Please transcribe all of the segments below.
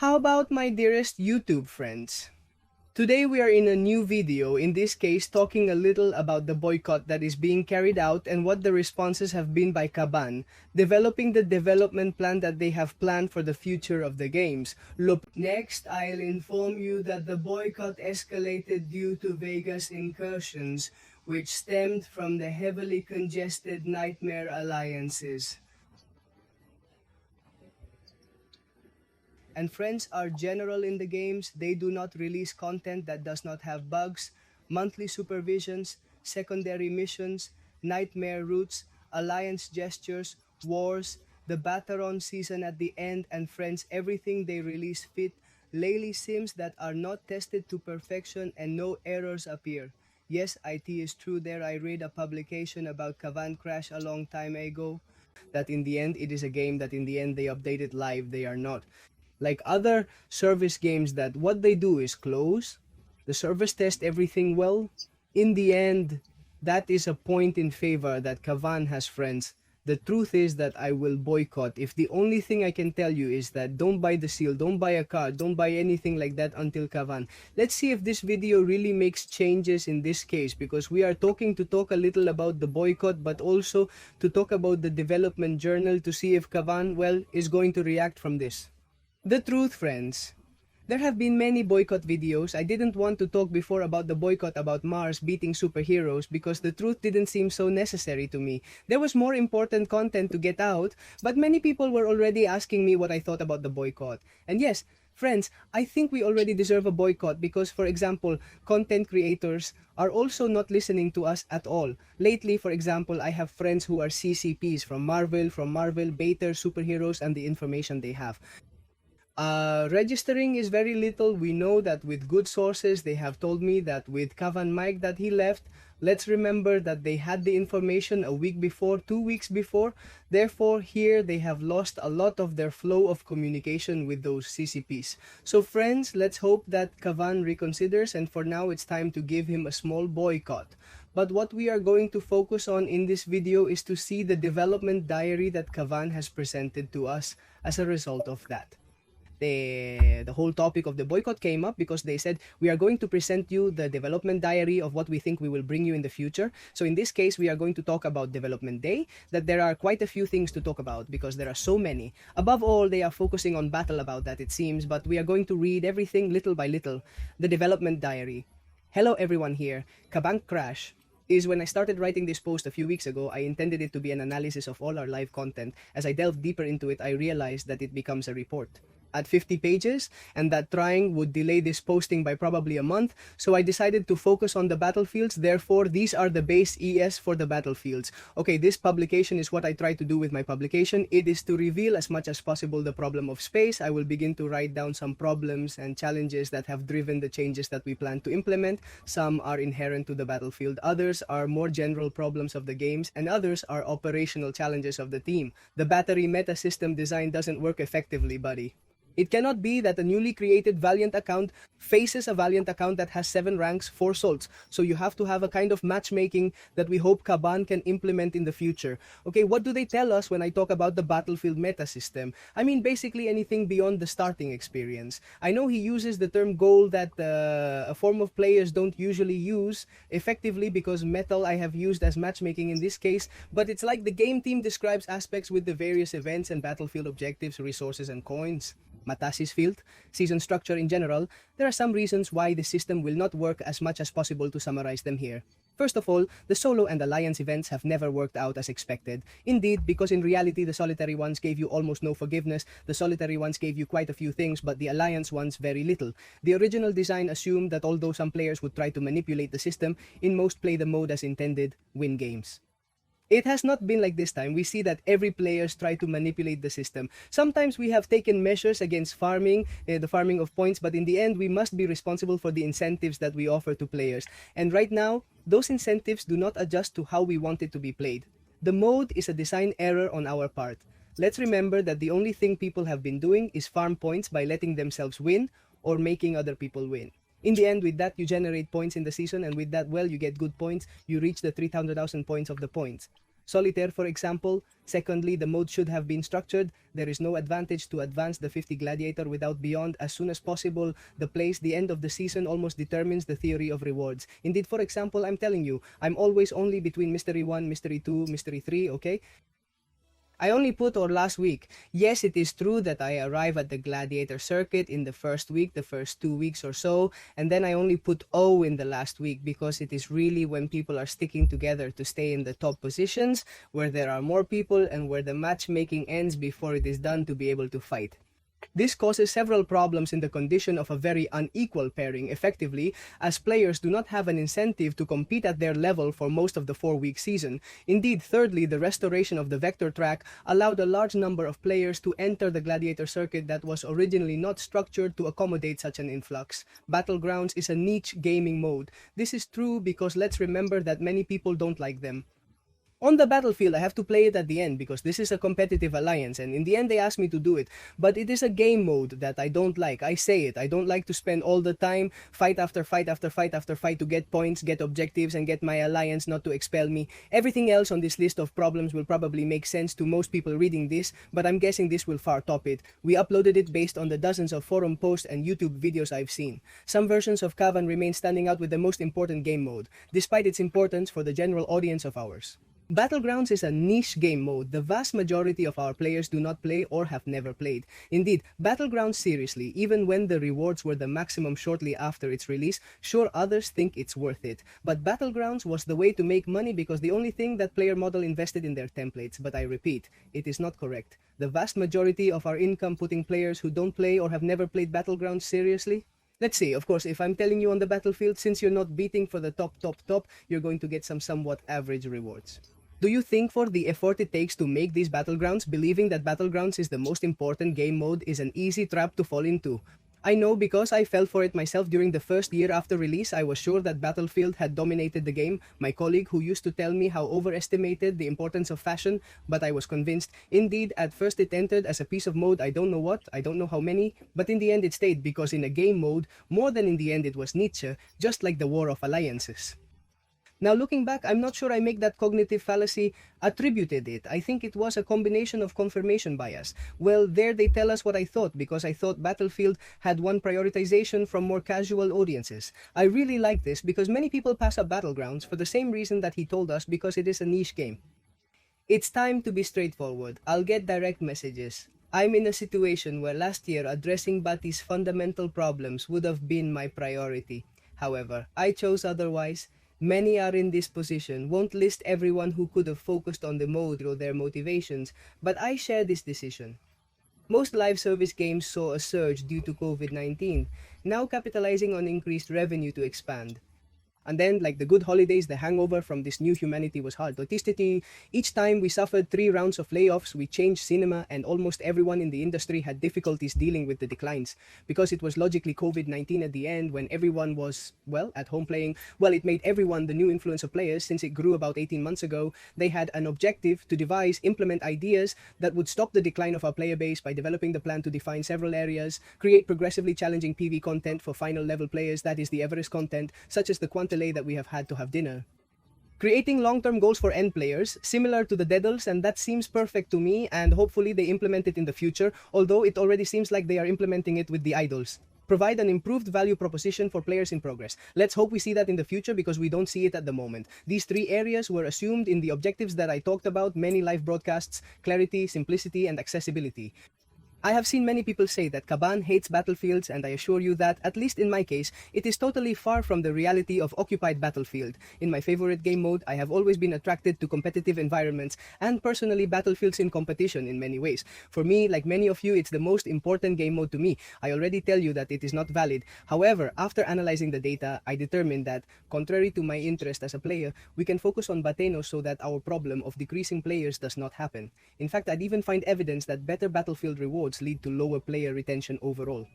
How about my dearest YouTube friends? Today we are in a new video, in this case talking a little about the boycott that is being carried out and what the responses have been by KABAM, developing the development plan that they have planned for the future of the games. Next, I'll inform you that the boycott escalated due to Vegas incursions, which stemmed from the heavily congested nightmare alliances. And friends are general in the games. They do not release content that does not have bugs, monthly supervisions, secondary missions, nightmare routes, alliance gestures, wars, the Battlegrounds season at the end, and friends, everything they release fit lately sims that are not tested to perfection and no errors appear. Yes, IT is true there. I read a publication about KABAM Crash a long time ago, that in the end it is a game that in the end they update it live, they are not. Like other service games that what they do is close, the service test everything well. In the end, that is a point in favor that KABAM has, friends. The truth is that I will boycott. If the only thing I can tell you is that don't buy the seal, don't buy a card, don't buy anything like that until KABAM. Let's see if this video really makes changes in this case, because we are talk a little about the boycott, but also to talk about the development journal to see if KABAM, well, is going to react from this. The truth, friends. There have been many boycott videos. I didn't want to talk before about the boycott about Mars beating superheroes because the truth didn't seem so necessary to me. There was more important content to get out, but many people were already asking me what I thought about the boycott. And yes, friends, I think we already deserve a boycott because, for example, content creators are also not listening to us at all. Lately, for example, I have friends who are CCPs from Marvel, Bater, superheroes, and the information they have. Registering is very little. We know that with good sources, they have told me that with KABAM Mike that he left, let's remember that they had the information a week before, 2 weeks before. Therefore, here they have lost a lot of their flow of communication with those CCPs. So friends, let's hope that KABAM reconsiders, and for now it's time to give him a small boycott. But what we are going to focus on in this video is to see the development diary that KABAM has presented to us as a result of that. The whole topic of the boycott came up because they said we are going to present you the development diary of what we think we will bring you in the future. So in this case, we are going to talk about development day, that there are quite a few things to talk about because there are so many. Above all, they are focusing on battle about that, it seems, but we are going to read everything little by little. The development diary. Hello everyone here. KABAM Crash is when I started writing this post a few weeks ago. I intended it to be an analysis of all our live content. As I delved deeper into it, I realized that it becomes a report at 50 pages, and that trying would delay this posting by probably a month, so I decided to focus on the battlefields. Therefore, these are the base ES for the battlefields. Okay, this publication is what I try to do with my publication. It is to reveal as much as possible the problem of space. I will begin to write down some problems and challenges that have driven the changes that we plan to implement. Some are inherent to the battlefield, others are more general problems of the games, and others are operational challenges of the team. The battery meta system design doesn't work effectively, buddy. It cannot be that a newly created Valiant account faces a Valiant account that has 7 ranks, 4 salts. So you have to have a kind of matchmaking that we hope KABAM can implement in the future. Okay, what do they tell us when I talk about the battlefield meta system? I mean basically anything beyond the starting experience. I know he uses the term goal that a form of players don't usually use effectively because metal I have used as matchmaking in this case, but it's like the game team describes aspects with the various events and battlefield objectives, resources, and coins. Matasis field, season structure in general. There are some reasons why the system will not work as much as possible to summarize them here. First of all, the solo and alliance events have never worked out as expected. Indeed, because in reality the solitary ones gave you almost no forgiveness, the solitary ones gave you quite a few things, but the alliance ones very little. The original design assumed that although some players would try to manipulate the system, in most play the mode as intended, win games. It has not been like this time. We see that every players try to manipulate the system. Sometimes we have taken measures against farming, the farming of points, but in the end we must be responsible for the incentives that we offer to players. And right now, those incentives do not adjust to how we want it to be played. The mode is a design error on our part. Let's remember that the only thing people have been doing is farm points by letting themselves win or making other people win. In the end, with that, you generate points in the season, and with that, well, you get good points. You reach the 300,000 points of the points. Solitaire, for example. Secondly, the mode should have been structured. There is no advantage to advance the 50 gladiator without beyond as soon as possible. The end of the season almost determines the theory of rewards. Indeed, for example, I'm telling you, I'm always only between Mystery 1, Mystery 2, Mystery 3, okay? I only put or last week. Yes, it is true that I arrive at the gladiator circuit in the first week, the first 2 weeks or so, and then I only put O in the last week because it is really when people are sticking together to stay in the top positions, where there are more people and where the matchmaking ends before it is done to be able to fight. This causes several problems in the condition of a very unequal pairing effectively, as players do not have an incentive to compete at their level for most of the 4-week season. Indeed, thirdly, the restoration of the vector track allowed a large number of players to enter the gladiator circuit that was originally not structured to accommodate such an influx. Battlegrounds is a niche gaming mode. This is true because let's remember that many people don't like them. On the battlefield, I have to play it at the end because this is a competitive alliance, and in the end they asked me to do it. But it is a game mode that I don't like. I say it. I don't like to spend all the time fight after fight after fight after fight to get points, get objectives, and get my alliance not to expel me. Everything else on this list of problems will probably make sense to most people reading this, but I'm guessing this will far top it. We uploaded it based on the dozens of forum posts and YouTube videos I've seen. Some versions of KABAM remain standing out with the most important game mode, despite its importance for the general audience of ours. Battlegrounds is a niche game mode the vast majority of our players do not play or have never played. Indeed, Battlegrounds seriously, even when the rewards were the maximum shortly after its release, sure others think it's worth it. But Battlegrounds was the way to make money because the only thing that player model invested in their templates. But I repeat, it is not correct. The vast majority of our income putting players who don't play or have never played Battlegrounds seriously? Let's see, of course, if I'm telling you on the battlefield, since you're not beating for the top, you're going to get some somewhat average rewards. Do you think for the effort it takes to make these Battlegrounds, believing that Battlegrounds is the most important game mode is an easy trap to fall into? I know because I fell for it myself during the first year after release. I was sure that Battlefield had dominated the game. My colleague who used to tell me how overestimated the importance of fashion, but I was convinced. Indeed, at first it entered as a piece of mode, I don't know what, I don't know how many, but in the end it stayed because in a game mode, more than in the end it was Nietzsche, just like the War of Alliances. Now looking back, I'm not sure I make that cognitive fallacy attributed it. I think it was a combination of confirmation bias. Well, there they tell us what I thought because I thought Battlefield had one prioritization from more casual audiences. I really like this because many people pass up Battlegrounds for the same reason that he told us because it is a niche game. It's time to be straightforward. I'll get direct messages. I'm in a situation where last year addressing Batty's fundamental problems would have been my priority. However, I chose otherwise. Many are in this position, won't list everyone who could have focused on the mode or their motivations, but I share this decision. Most live service games saw a surge due to COVID-19, now capitalizing on increased revenue to expand. And then, like the good holidays, the hangover from this new humanity was hard. Each time we suffered 3 rounds of layoffs, we changed cinema, and almost everyone in the industry had difficulties dealing with the declines. Because it was logically COVID-19 at the end, when everyone was, well, at home playing, well, it made everyone the new influencer players since it grew about 18 months ago. They had an objective to devise, implement ideas that would stop the decline of our player base by developing the plan to define several areas, create progressively challenging PV content for final level players, that is the Everest content, such as the delay that we have had to have dinner. Creating long-term goals for end players, similar to the Deadles, and that seems perfect to me, and hopefully they implement it in the future, although it already seems like they are implementing it with the idols. Provide an improved value proposition for players in progress. Let's hope we see that in the future because we don't see it at the moment. These 3 areas were assumed in the objectives that I talked about, many live broadcasts: clarity, simplicity, and accessibility. I have seen many people say that KABAM hates battlefields, and I assure you that, at least in my case, it is totally far from the reality of occupied battlefield. In my favorite game mode, I have always been attracted to competitive environments, and personally battlefields in competition in many ways. For me, like many of you, it's the most important game mode to me. I already tell you that it is not valid. However, after analyzing the data, I determined that, contrary to my interest as a player, we can focus on Bateno so that our problem of decreasing players does not happen. In fact, I'd even find evidence that better battlefield rewards lead to lower player retention overall.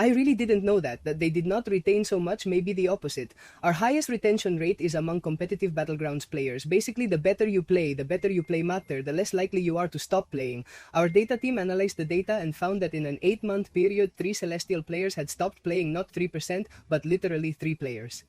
I really didn't know that they did not retain so much, maybe the opposite. Our highest retention rate is among competitive Battlegrounds players. Basically, the better you play matter, the less likely you are to stop playing. Our data team analyzed the data and found that in an 8-month period, 3 Celestial players had stopped playing, not 3%, but literally 3 players.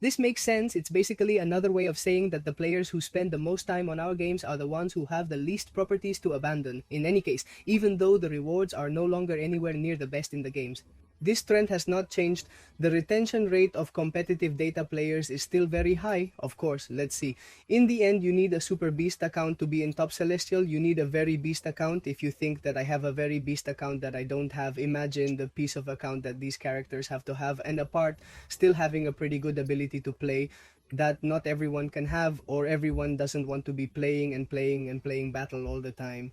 This makes sense. It's basically another way of saying that the players who spend the most time on our games are the ones who have the least properties to abandon, in any case, even though the rewards are no longer anywhere near the best in the games. This trend has not changed. The retention rate of competitive data players is still very high, of course. Let's see. In the end, you need a super beast account to be in Top Celestial. You need a very beast account. If you think that I have a very beast account that I don't have, imagine the piece of account that these characters have to have, and apart, still having a pretty good ability to play that not everyone can have, or everyone doesn't want to be playing and playing and playing battle all the time.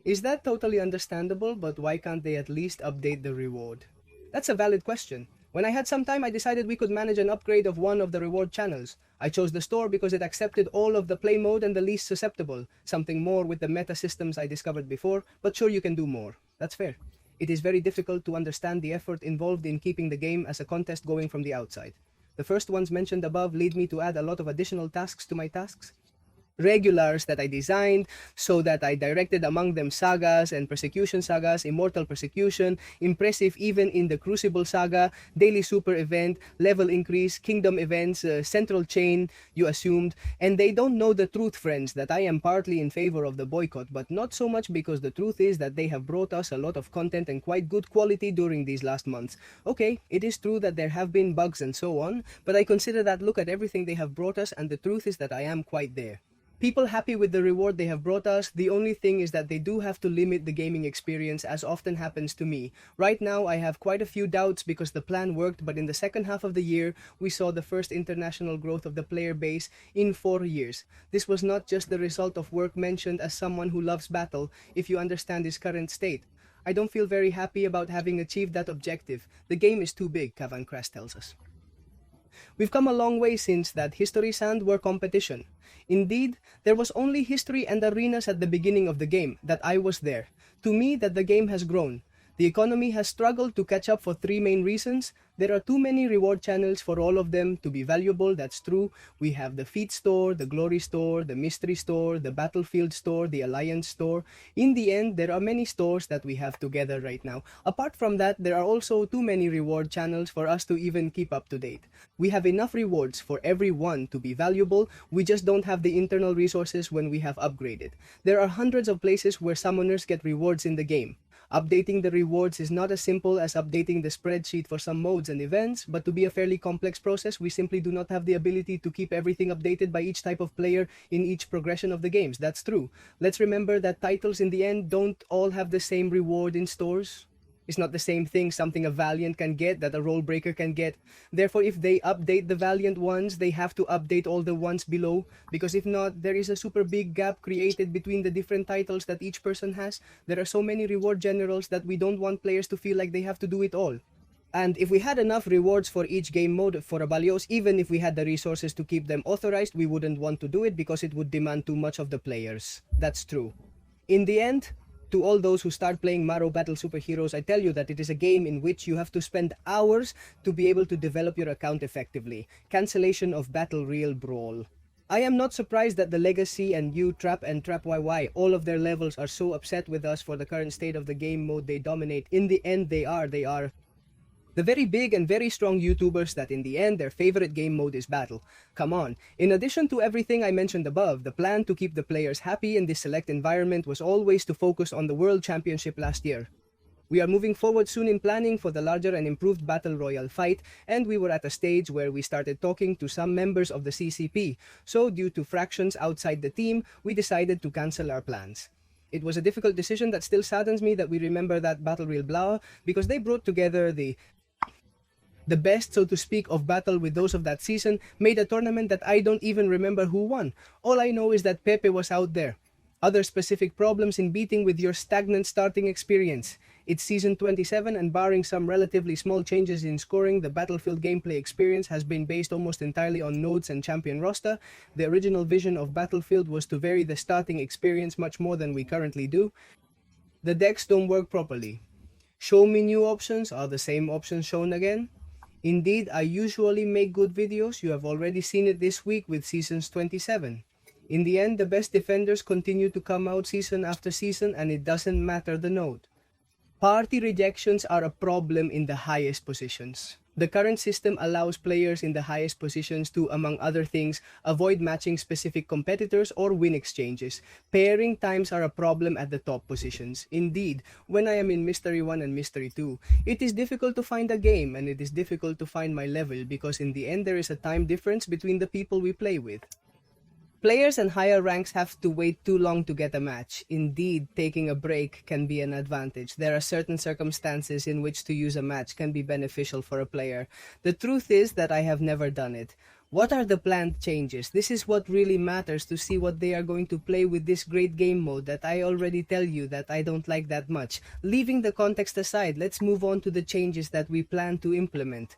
Is that totally understandable? But why can't they at least update the reward? That's a valid question. When I had some time, I decided we could manage an upgrade of one of the reward channels. I chose the store because it accepted all of the play mode and the least susceptible, something more with the meta systems I discovered before, but sure, you can do more. That's fair. It is very difficult to understand the effort involved in keeping the game as a contest going from the outside. The first ones mentioned above lead me to add a lot of additional tasks to my tasks. Regulars that I designed so that I directed among them sagas and persecution sagas, immortal persecution, impressive even in the Crucible saga, daily super event, level increase, kingdom events, central chain, you assumed, and they don't know the truth, friends, that I am partly in favor of the boycott, but not so much because the truth is that they have brought us a lot of content and quite good quality during these last months. Okay, it is true that there have been bugs and so on, but I consider that look at everything they have brought us, and the truth is that I am quite there. People happy with the reward they have brought us. The only thing is that they do have to limit the gaming experience, as often happens to me. Right now I have quite a few doubts because the plan worked, but in the second half of the year we saw the first international growth of the player base in 4 years. This was not just the result of work mentioned as someone who loves battle, if you understand its current state. I don't feel very happy about having achieved that objective. The game is too big, Kavan Kras tells us. We've come a long way since that history sand were competition. Indeed, there was only history and arenas at the beginning of the game, that I was there. To me, that the game has grown. The economy has struggled to catch up for 3 main reasons. There are too many reward channels for all of them to be valuable, that's true. We have the Feat store, the Glory store, the Mystery store, the Battlefield store, the Alliance store. In the end, there are many stores that we have together right now. Apart from that, there are also too many reward channels for us to even keep up to date. We have enough rewards for everyone to be valuable, we just don't have the internal resources when we have upgraded. There are hundreds of places where summoners get rewards in the game. Updating the rewards is not as simple as updating the spreadsheet for some modes and events, but to be a fairly complex process, we simply do not have the ability to keep everything updated by each type of player in each progression of the games. That's true. Let's remember that titles in the end don't all have the same reward in stores. It's not the same thing something a Valiant can get that a Role Breaker can get. Therefore, if they update the Valiant ones, they have to update all the ones below, because if not, there is a super big gap created between the different titles that each person has. There are so many reward generals that we don't want players to feel like they have to do it all. And if we had enough rewards for each game mode for Abalios, even if we had the resources to keep them authorized, we wouldn't want to do it because it would demand too much of the players. That's true. In the end, to all those who start playing Maro Battle Superheroes, I tell you that it is a game in which you have to spend hours to be able to develop your account effectively. Cancellation of Battle Real Brawl. I am not surprised that the Legacy and U-Trap and Trap YY, all of their levels are so upset with us for the current state of the game mode they dominate. In the end, they are the very big and very strong YouTubers that in the end their favorite game mode is battle. Come on. In addition to everything I mentioned above, the plan to keep the players happy in this select environment was always to focus on the World Championship last year. We are moving forward soon in planning for the larger and improved Battle Royale fight, and we were at a stage where we started talking to some members of the CCP, so due to fractions outside the team, we decided to cancel our plans. It was a difficult decision that still saddens me that we remember that Battle Real Blau, because they brought together the best, so to speak, of battle with those of that season, made a tournament that I don't even remember who won. All I know is that Pepe was out there. Other specific problems in beating with your stagnant starting experience. It's season 27 and barring some relatively small changes in scoring, the Battlefield gameplay experience has been based almost entirely on nodes and champion roster. The original vision of Battlefield was to vary the starting experience much more than we currently do. The decks don't work properly. Show me new options, are the same options shown again? Indeed, I usually make good videos. You have already seen it this week with seasons 27. In the end, the best defenders continue to come out season after season, and it doesn't matter the node. Party rejections are a problem in the highest positions. The current system allows players in the highest positions to, among other things, avoid matching specific competitors or win exchanges. Pairing times are a problem at the top positions. Indeed, when I am in Mystery 1 and Mystery 2, it is difficult to find a game and it is difficult to find my level because in the end there is a time difference between the people we play with. Players in higher ranks have to wait too long to get a match. Indeed, taking a break can be an advantage. There are certain circumstances in which to use a match can be beneficial for a player. The truth is that I have never done it. What are the planned changes? This is what really matters to see what they are going to play with this great game mode that I already tell you that I don't like that much. Leaving the context aside, let's move on to the changes that we plan to implement.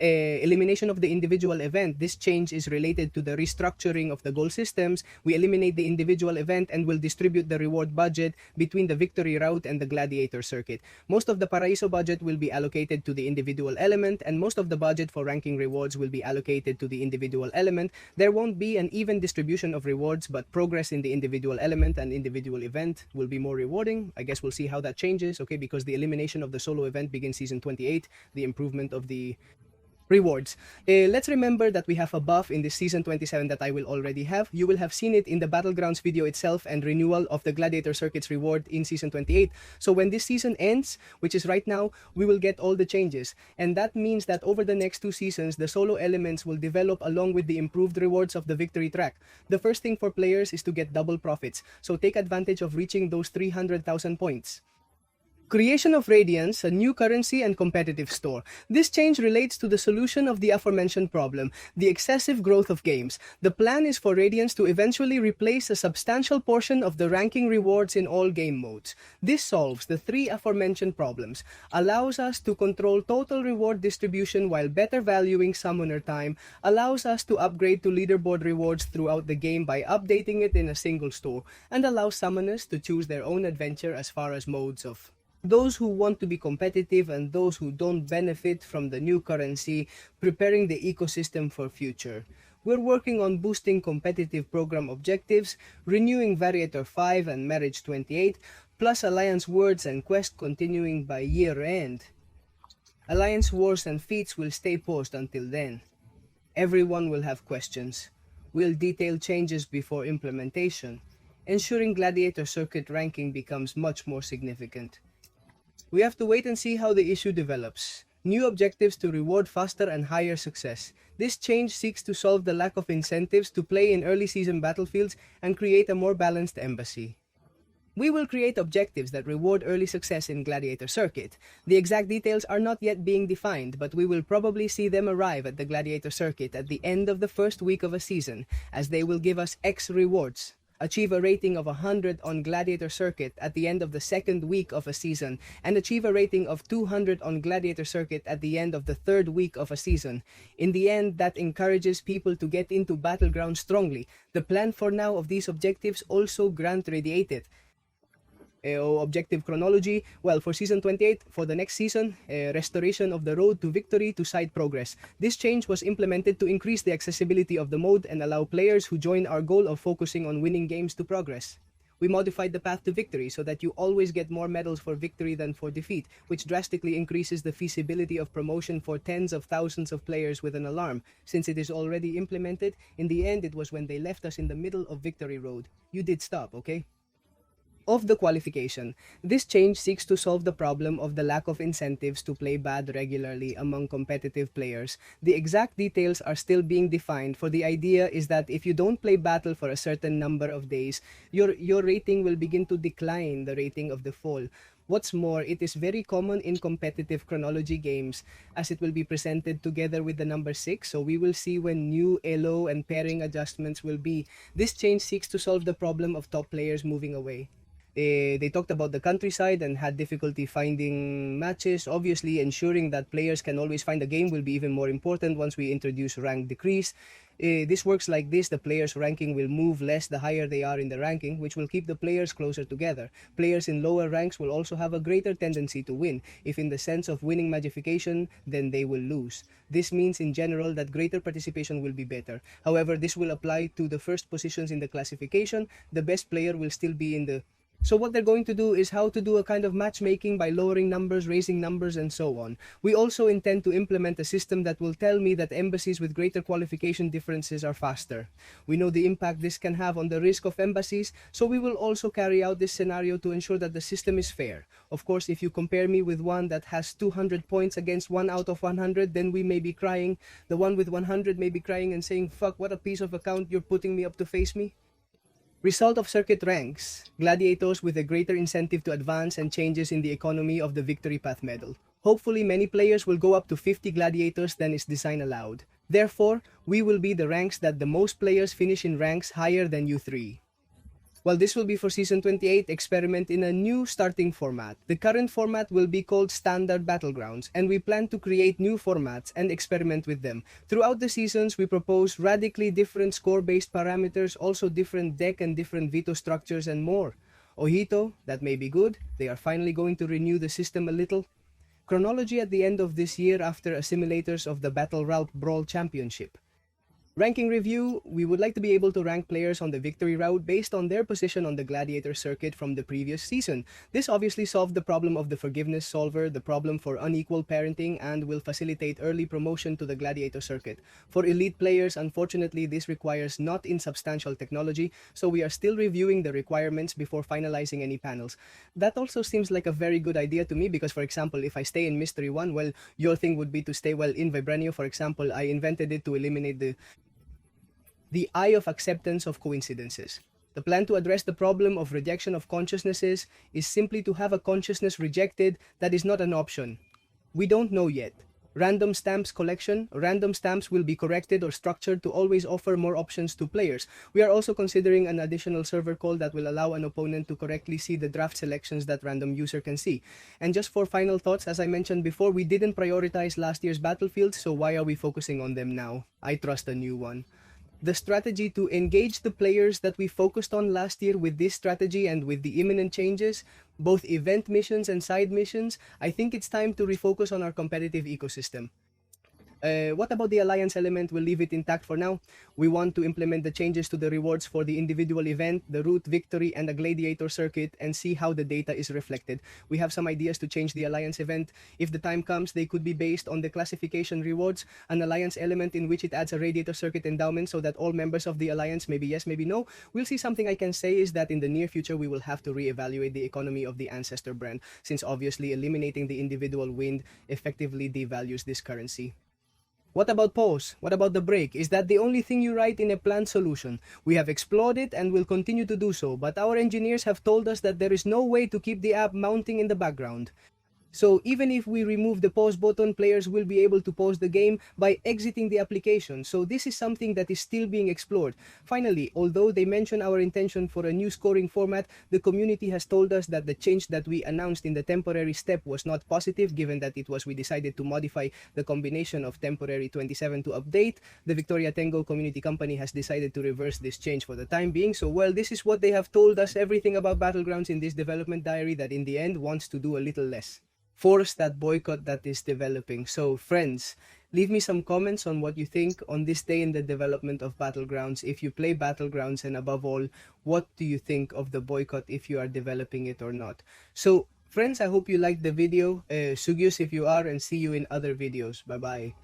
Elimination of the individual event. This change is related to the restructuring of the goal systems. We eliminate the individual event and will distribute the reward budget between the victory route and the gladiator circuit. Most of the Paraiso budget will be allocated to the individual element, and most of the budget for ranking rewards will be allocated to the individual element. There won't be an even distribution of rewards, but progress in the individual element and individual event will be more rewarding. I guess we'll see how that changes, okay, because the elimination of the solo event begins season 28, the improvement of the rewards. Let's remember that we have a buff in this season 27 that I will already have. You will have seen it in the Battlegrounds video itself and renewal of the Gladiator Circuit's reward in season 28. So when this season ends, which is right now, we will get all the changes. And that means that over the next 2 seasons, the solo elements will develop along with the improved rewards of the victory track. The first thing for players is to get double profits. So take advantage of reaching those 300,000 points. Creation of Radiance, a new currency and competitive store. This change relates to the solution of the aforementioned problem, the excessive growth of games. The plan is for Radiance to eventually replace a substantial portion of the ranking rewards in all game modes. This solves the 3 aforementioned problems, allows us to control total reward distribution while better valuing summoner time, allows us to upgrade to leaderboard rewards throughout the game by updating it in a single store, and allows summoners to choose their own adventure as far as modes of those who want to be competitive and those who don't benefit from the new currency, preparing the ecosystem for future. We're working on boosting competitive program objectives, renewing Variator 5 and Marriage 28, plus Alliance Words and Quest continuing by year end. Alliance Wars and Feats will stay paused until then. Everyone will have questions. We'll detail changes before implementation, ensuring Gladiator Circuit ranking becomes much more significant. We have to wait and see how the issue develops. New objectives to reward faster and higher success. This change seeks to solve the lack of incentives to play in early season battlefields and create a more balanced embassy. We will create objectives that reward early success in Gladiator Circuit. The exact details are not yet being defined, but we will probably see them arrive at the Gladiator Circuit at the end of the first week of a season, as they will give us X rewards. Achieve a rating of 100 on Gladiator Circuit at the end of the second week of a season, and achieve a rating of 200 on Gladiator Circuit at the end of the third week of a season. In the end, that encourages people to get into Battlegrounds strongly. The plan for now of these objectives also grant radiated. Objective chronology, well, for season 28, for the next season, restoration of the road to victory to side progress. This change was implemented to increase the accessibility of the mode and allow players who join our goal of focusing on winning games to progress. We modified the path to victory so that you always get more medals for victory than for defeat, which drastically increases the feasibility of promotion for tens of thousands of players with an alarm. Since it is already implemented, in the end it was when they left us in the middle of victory road. You did stop, okay? Of the qualification. This change seeks to solve the problem of the lack of incentives to play bad regularly among competitive players. The exact details are still being defined, for the idea is that if you don't play battle for a certain number of days, your rating will begin to decline the rating of the fall. What's more, it is very common in competitive chronology games, as it will be presented together with the number 6, so we will see when new elo and pairing adjustments will be. This change seeks to solve the problem of top players moving away. They talked about the countryside and had difficulty finding matches. Obviously, ensuring that players can always find a game will be even more important once we introduce rank decrease. This works like this: the players' ranking will move less the higher they are in the ranking, which will keep the players closer together. Players in lower ranks will also have a greater tendency to win. If in the sense of winning magification, then they will lose. This means in general that greater participation will be better. However, this will apply to the first positions in the classification. The best player will still be in the So what they're going to do is how to do a kind of matchmaking by lowering numbers, raising numbers, and so on. We also intend to implement a system that will tell me that embassies with greater qualification differences are faster. We know the impact this can have on the risk of embassies, so we will also carry out this scenario to ensure that the system is fair. Of course, if you compare me with one that has 200 points against 1 out of 100, then we may be crying. The one with 100 may be crying and saying, fuck, what a piece of account, you're putting me up to face me. Result of circuit ranks, gladiators with a greater incentive to advance and changes in the economy of the victory path medal. Hopefully many players will go up to 50 gladiators than is design allowed. Therefore, we will be the ranks that the most players finish in ranks higher than U3. While this will be for Season 28, experiment in a new starting format. The current format will be called Standard Battlegrounds, and we plan to create new formats and experiment with them. Throughout the seasons, we propose radically different score-based parameters, also different deck and different veto structures and more. Ojito, that may be good. They are finally going to renew the system a little. Chronology at the end of this year after simulators of the Battle Route Brawl Championship. Ranking review, we would like to be able to rank players on the victory route based on their position on the gladiator circuit from the previous season. This obviously solved the problem of the forgiveness solver, the problem for unequal parenting, and will facilitate early promotion to the gladiator circuit. For elite players, unfortunately, this requires not insubstantial technology, so we are still reviewing the requirements before finalizing any panels. That also seems like a very good idea to me because, for example, if I stay in Mystery 1, well, your thing would be to stay in Vibranio, for example. I invented it to eliminate the eye of acceptance of coincidences. The plan to address the problem of rejection of consciousnesses is simply to have a consciousness rejected that is not an option. We don't know yet. Random stamps collection, random stamps will be corrected or structured to always offer more options to players. We are also considering an additional server call that will allow an opponent to correctly see the draft selections that random user can see. And just for final thoughts, as I mentioned before, we didn't prioritize last year's battlefields, so why are we focusing on them now? I trust a new one. The strategy to engage the players that we focused on last year with this strategy and with the imminent changes, both event missions and side missions, I think it's time to refocus on our competitive ecosystem. What about the alliance element? We'll leave it intact for now. We want to implement the changes to the rewards for the individual event, the route, victory, and the gladiator circuit, and see how the data is reflected. We have some ideas to change the alliance event. If the time comes, they could be based on the classification rewards, an alliance element in which it adds a radiator circuit endowment so that all members of the alliance, maybe yes, maybe no. We'll see. Something I can say is that in the near future, we will have to reevaluate the economy of the ancestor brand, since obviously eliminating the individual wind effectively devalues this currency. What about pause? What about the break? Is that the only thing you write in a planned solution? We have explored it and will continue to do so, but our engineers have told us that there is no way to keep the app mounting in the background. So even if we remove the pause button, players will be able to pause the game by exiting the application. So this is something that is still being explored. Finally, although they mention our intention for a new scoring format, the community has told us that the change that we announced in the temporary step was not positive, given that we decided to modify the combination of temporary 27 to update. The Victoria Tengo community company has decided to reverse this change for the time being. So well, this is what they have told us, everything about Battlegrounds in this development diary, that in the end wants to do a little less. Force that boycott that is developing. So friends, leave me some comments on what you think on this day in the development of Battlegrounds. If you play Battlegrounds, and above all, what do you think of the boycott if you are developing it or not? So friends, I hope you liked the video. Sugyus if you are, and see you in other videos. Bye bye.